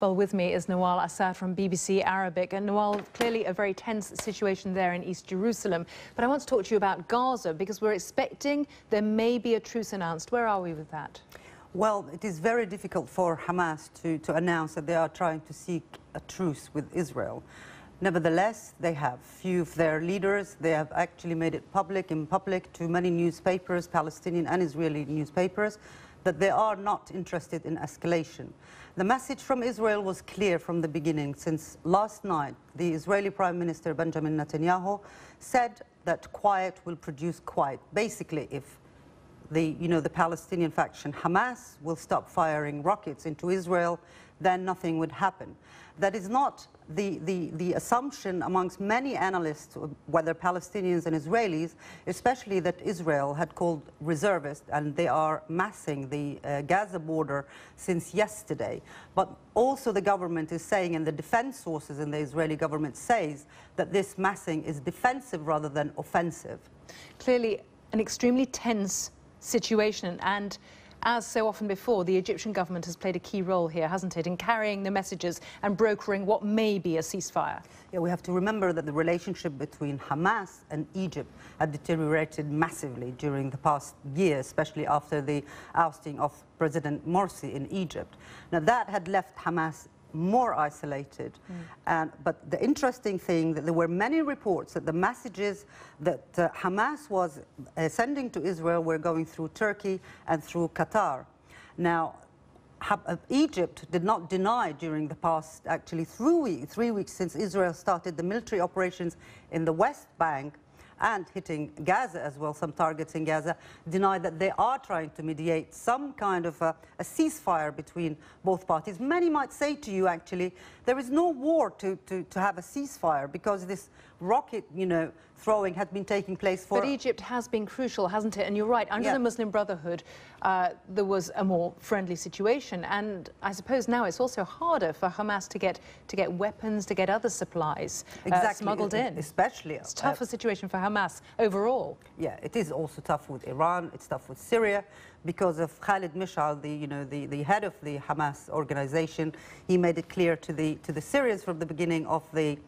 Well, with me is Nowal Asad from BBC Arabic. And Nowal, clearly a very tense situation there in East Jerusalem. But I want to talk to you about Gaza because we're expecting there may be a truce announced. Where are we with that? Well, it is very difficult for Hamas to announce that they are trying to seek a truce with Israel. Nevertheless, they have. Few of their leaders, they have actually made it in public to many newspapers, Palestinian and Israeli newspapers, that they are not interested in escalation. The message from Israel was clear from the beginning. Since last night, the Israeli Prime Minister Benjamin Netanyahu said that quiet will produce quiet. Basically, if the Palestinian faction Hamas will stop firing rockets into Israel, then nothing would happen. That is not the assumption amongst many analysts, whether Palestinians and Israelis, especially that Israel had called reservists, and they are massing the Gaza border since yesterday. But also the government is saying, and the defense sources in the Israeli government says, that this massing is defensive rather than offensive. Clearly an extremely tense situation, and as so often before, the Egyptian government has played a key role here, hasn't it, in carrying the messages and brokering what may be a ceasefire? Yeah, we have to remember that the relationship between Hamas and Egypt had deteriorated massively during the past year, especially after the ousting of President Morsi in Egypt. Now, that had left Hamas more isolated. But the interesting thing that there were many reports that the messages that Hamas was sending to Israel were going through Turkey and through Qatar. Now, Egypt did not deny during the past, actually 3 weeks since Israel started the military operations in the West Bank and hitting Gaza as well, some targets in Gaza, denied that they are trying to mediate some kind of a ceasefire between both parties. Many might say to you, actually, there is no war to have a ceasefire because this rocket, throwing had been taking place for... But Egypt has been crucial, hasn't it? And you're right, under the Muslim Brotherhood, there was a more friendly situation. And I suppose now it's also harder for Hamas to get weapons, to get other supplies smuggled in. Especially... It's a tougher situation for Hamas overall. Yeah, it is also tough with Iran, it's tough with Syria, because of Khalid Mishal, the head of the Hamas organization. He made it clear to the Syrians from the beginning of the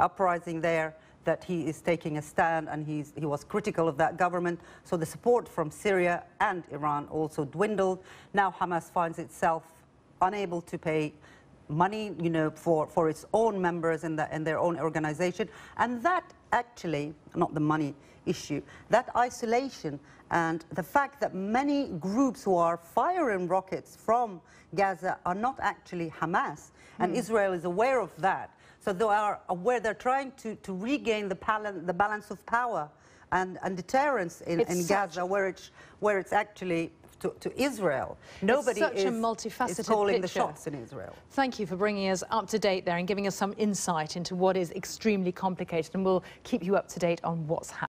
uprising there that he is taking a stand, and he was critical of that government. So the support from Syria and Iran also dwindled. Now Hamas finds itself unable to pay money, for its own members in their own organization. And that actually, not the money issue, that isolation and the fact that many groups who are firing rockets from Gaza are not actually Hamas, and Israel is aware of that. So they are aware, they're trying to regain the balance of power and deterrence in Gaza, where it's actually to Israel. Nobody is calling the shots in Israel. Thank you for bringing us up to date there and giving us some insight into what is extremely complicated, and we'll keep you up to date on what's happening.